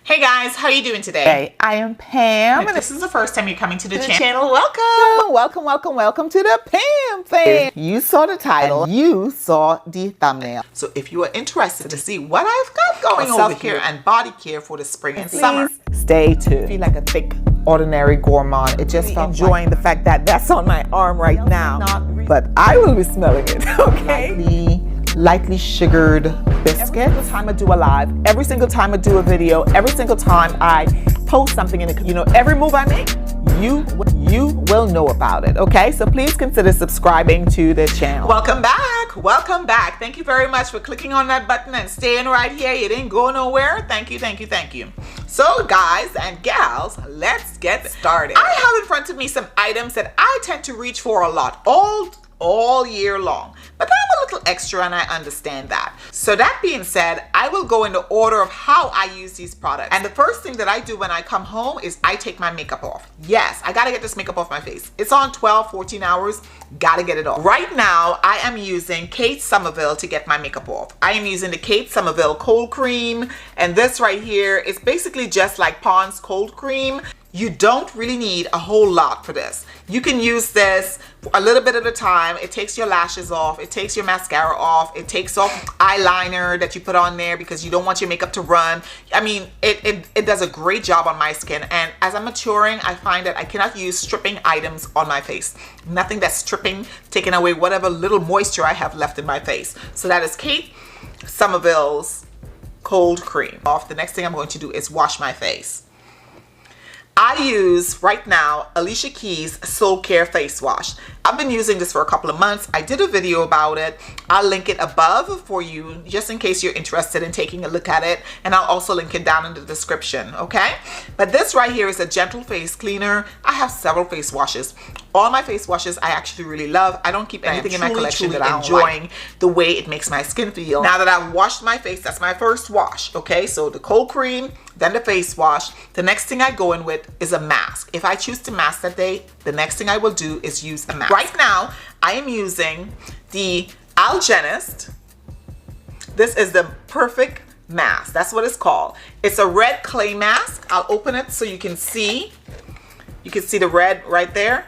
Hey guys, how are you doing today? Hey, I am Pam. If this is the first time you're coming to the channel, welcome! Welcome to the Pam FAM. You saw the title, you saw the thumbnail. So if you are interested to see what I've got going over here and body care for the spring and summer, stay tuned. Feel like a thick, ordinary gourmand. It just felt enjoying the fact that that's on my arm right now. But I will be smelling it, okay? Lightly sugared biscuit. Every single time I do a live, every single time I do a video, every single time I post something in the, every move I make, you will know about it, okay? So please consider subscribing to the channel. Welcome back. Thank you very much for clicking on that button and staying right here. You didn't go nowhere. Thank you. So guys and gals, let's get started. I have in front of me some items that I tend to reach for a lot all year long, but I'm a little extra and I understand that. So that being said, I will go in the order of how I use these products. And the first thing that I do when I come home is I take my makeup off. Yes, I gotta get this makeup off my face. It's on 12-14 hours, gotta get it off. Right now I am using 𝐂𝐶 to get my makeup off. I am using the 𝐂𝐶 cold cream, and this right here is basically just like Pond's cold cream. You don't really need a whole lot for this. You can use this a little bit at a time. It takes your lashes off, it takes your mascara off, it takes off eyeliner that you put on there because you don't want your makeup to run. I mean, it does a great job on my skin, and as I'm maturing, I find that I cannot use stripping items on my face. Nothing that's stripping, taking away whatever little moisture I have left in my face. So that is 𝐂𝐶 cold cream. The next thing I'm going to do is wash my face. I use right now 𝐕𝐈𝐃𝐄𝐒's Soul Care Face Wash. I've been using this for a couple of months. I did a video about it. I'll link it above for you just in case you're interested in taking a look at it, and I'll also link it down in the description, okay? But this right here is a gentle face cleaner. I have several face washes. All my face washes I actually really love. I don't keep anything in my collection that I'm enjoying the way it makes my skin feel. Now that I've washed my face, that's my first wash, okay? So the cold cream, then the face wash. The next thing I go in with is a mask. If I choose to mask that day, the next thing I will do is use a mask. Right now, I am using the 𝐿GENIST. This is the perfect mask. That's what it's called. It's a red clay mask. I'll open it so you can see. You can see the red right there.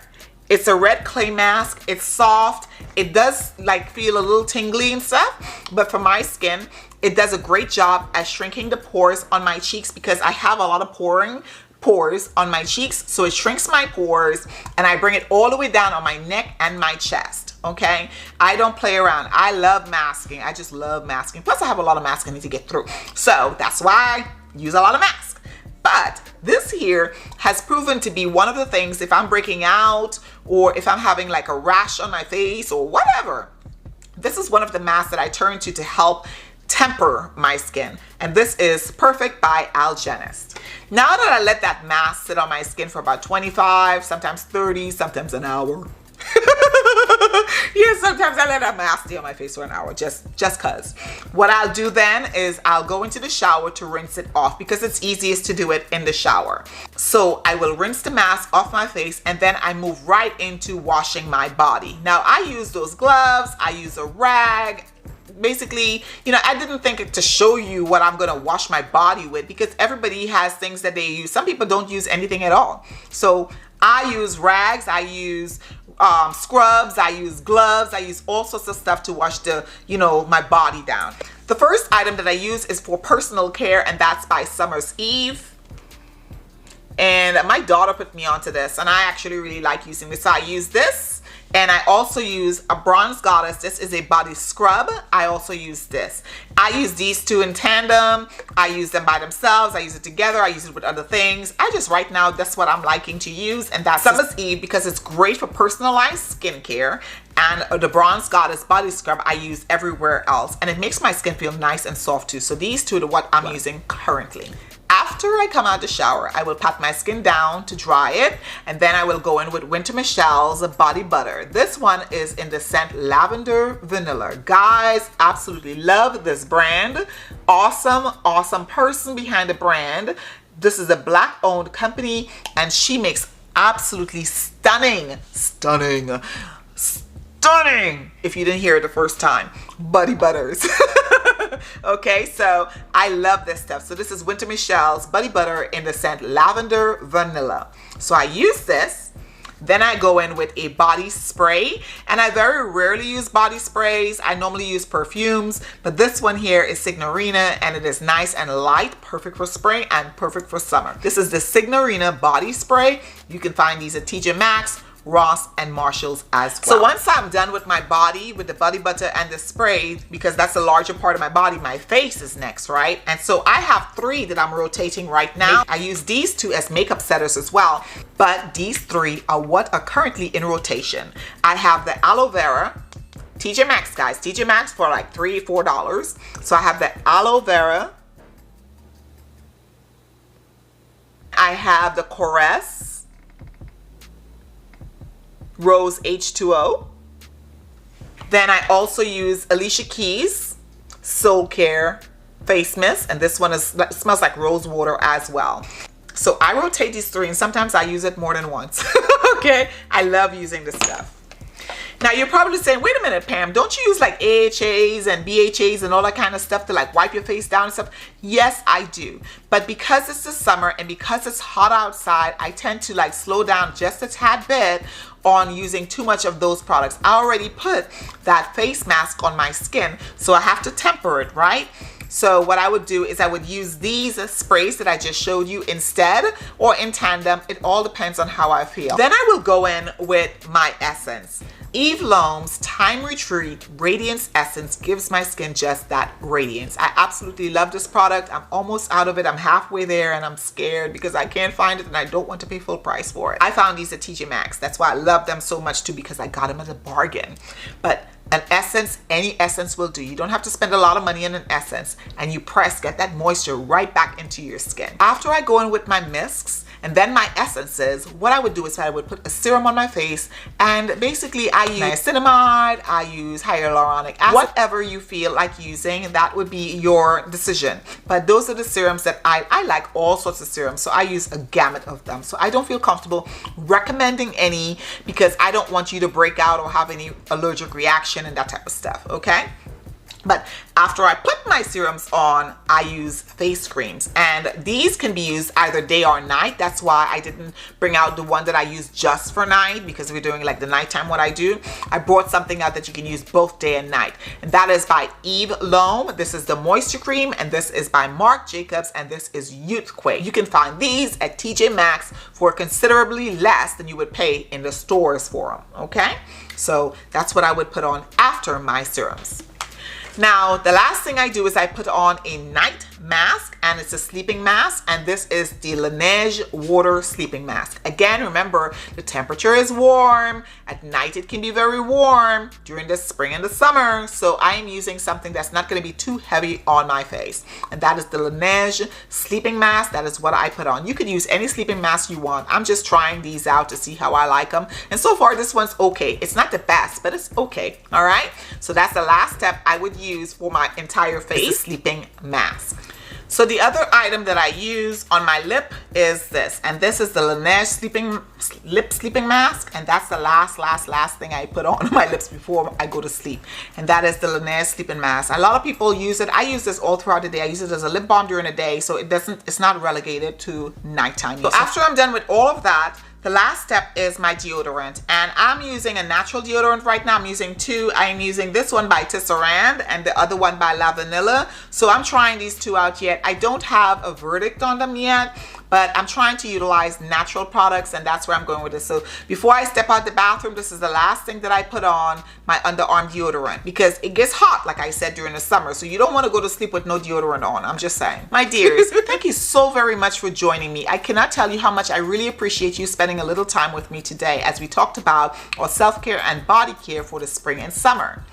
It's a red clay mask. It's soft. It does like feel a little tingly and stuff, but for my skin, it does a great job at shrinking the pores on my cheeks because I have a lot of pores on my cheeks. So it shrinks my pores and I bring it all the way down on my neck and my chest. Okay, I don't play around. I love masking. I just love masking. Plus I have a lot of masking I need to get through. So that's why I use a lot of masks. But this here has proven to be one of the things, if I'm breaking out or if I'm having like a rash on my face or whatever, this is one of the masks that I turn to help temper my skin, and this is Perfect by 𝐿GENIST. Now that I let that mask sit on my skin for about 25, sometimes 30, sometimes an hour. Yeah, sometimes I let that mask stay on my face for an hour just cause. What I'll do then is I'll go into the shower to rinse it off because it's easiest to do it in the shower. So I will rinse the mask off my face and then I move right into washing my body. Now I use those gloves, I use a rag. Basically, I didn't think to show you what I'm gonna wash my body with because everybody has things that they use. Some people don't use anything at all. So I use rags, I use scrubs, I use gloves, I use all sorts of stuff to wash my body down. The first item that I use is for personal care, and that's by Summer's Eve. And my daughter put me onto this, and I actually really like using this. So I use this. And I also use a Bronze Goddess. This is a body scrub. I also use this. I use these two in tandem. I use them by themselves. I use it together. I use it with other things. Right now, that's what I'm liking to use. And that's Summer's Eve because it's great for personalized skincare. And the Bronze Goddess body scrub I use everywhere else. And it makes my skin feel nice and soft too. So these two are what I'm using currently. After I come out of the shower, I will pat my skin down to dry it, and then I will go in with Winter Michelle's Body Butter. This one is in the scent Lavender Vanilla. Guys, absolutely love this brand. Awesome person behind the brand. This is a Black-owned company, and she makes absolutely stunning, if you didn't hear it the first time, body butters. Okay, so I love this stuff. So this is Winter Michelle's Body Butter in the scent Lavender Vanilla. So I use this. Then I go in with a body spray, and I very rarely use body sprays. I normally use perfumes, but this one here is Signorina, and it is nice and light, perfect for spring and perfect for summer. This is the Signorina body spray. You can find these at TJ Maxx, Ross, and Marshalls as well. So once I'm done with my body, with the body butter and the spray, because that's the larger part of my body, my face is next, right? And so I have 3 that I'm rotating right now. I use these 2 as makeup setters as well, but these 3 are what are currently in rotation. I have the aloe vera, TJ Maxx, guys, TJ Maxx for like $3 or $4. So I have the aloe vera. I have the Korres Rose H2O. Then I also use Alicia Keys Soul Care Face Mist, and this one smells like rose water as well. So I rotate these 3, and sometimes I use it more than once. Okay, I love using this stuff. Now you're probably saying, wait a minute, Pam, don't you use like AHAs and BHAs and all that kind of stuff to like wipe your face down and stuff? Yes, I do. But because it's the summer and because it's hot outside, I tend to like slow down just a tad bit on using too much of those products. I already put that face mask on my skin, so I have to temper it, right? So what I would do is I would use these sprays that I just showed you instead, or in tandem. It all depends on how I feel. Then I will go in with my essence. Eve Lom's Time Retreat Radiance Essence gives my skin just that radiance. I absolutely love this product. I'm almost out of it. I'm halfway there, and I'm scared because I can't find it and I don't want to pay full price for it. I found these at TJ Maxx. That's why I love them so much too, because I got them at a bargain. But an essence, any essence will do. You don't have to spend a lot of money on an essence, and you get that moisture right back into your skin. After I go in with my misks and then my essences, what I would do is I would put a serum on my face, and basically I use niacinamide, I use hyaluronic acid, whatever you feel like using, that would be your decision. But those are the serums that I like all sorts of serums, so I use a gamut of them. So I don't feel comfortable recommending any, because I don't want you to break out or have any allergic reaction and that type of stuff, okay? But after I put my serums on, I use face creams, and these can be used either day or night. That's why I didn't bring out the one that I use just for night, because we're doing like the nighttime what I do. I brought something out that you can use both day and night, and that is by Eve Lom. This is the moisture cream, and this is by Marc Jacobs, and this is 𝘂𝑃𝐻. You can find these at TJ Maxx for considerably less than you would pay in the stores for them, okay? So that's what I would put on after my serums. Now, the last thing I do is I put on a night mask, and it's a sleeping mask, and this is the Laneige Water Sleeping Mask. Again, remember, the temperature is warm. At night, it can be very warm during the spring and the summer, so I am using something that's not going to be too heavy on my face, and that is the Laneige Sleeping Mask. That is what I put on. You could use any sleeping mask you want. I'm just trying these out to see how I like them, and so far, this one's okay. It's not the best, but it's okay, all right? So that's the last step I would use for my entire face, sleeping mask. So the other item that I use on my lip is this, and this is the Laneige lip sleeping mask, and that's the last thing I put on my lips before I go to sleep, and that is the Laneige sleeping mask. A lot of people use it. I use this all throughout the day. I use it as a lip balm during the day, so it's not relegated to nighttime use. So after I'm done with all of that, the last step is my deodorant, and I'm using a natural deodorant right now. I'm using 2. I'm using this one by Tisserand and the other one by La Vanilla. So I'm trying these 2 out yet. I don't have a verdict on them yet, but I'm trying to utilize natural products, and that's where I'm going with this. So before I step out the bathroom, this is the last thing that I put on, my underarm deodorant, because it gets hot, like I said, during the summer. So you don't want to go to sleep with no deodorant on. I'm just saying. My dears, thank you so very much for joining me. I cannot tell you how much I really appreciate you spending a little time with me today as we talked about our self-care and body care for the spring and summer.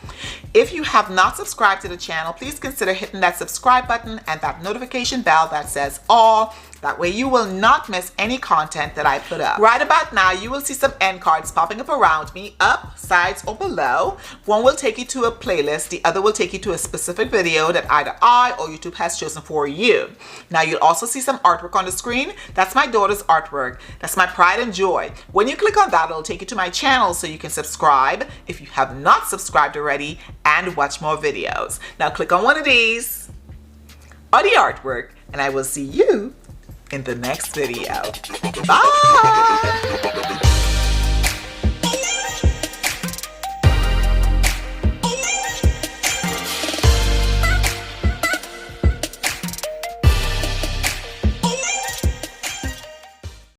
If you have not subscribed to the channel, please consider hitting that subscribe button and that notification bell that says all. That way you will will not miss any content that I put up. Right about now, you will see some end cards popping up around me, up, sides, or below. One will take you to a playlist, the other will take you to a specific video that either I or YouTube has chosen for you. Now you'll also see some artwork on the screen. That's my daughter's artwork. That's my pride and joy. When you click on that, it'll take you to my channel so you can subscribe if you have not subscribed already and watch more videos. Now click on one of these or the artwork and I will see you in the next video. Bye!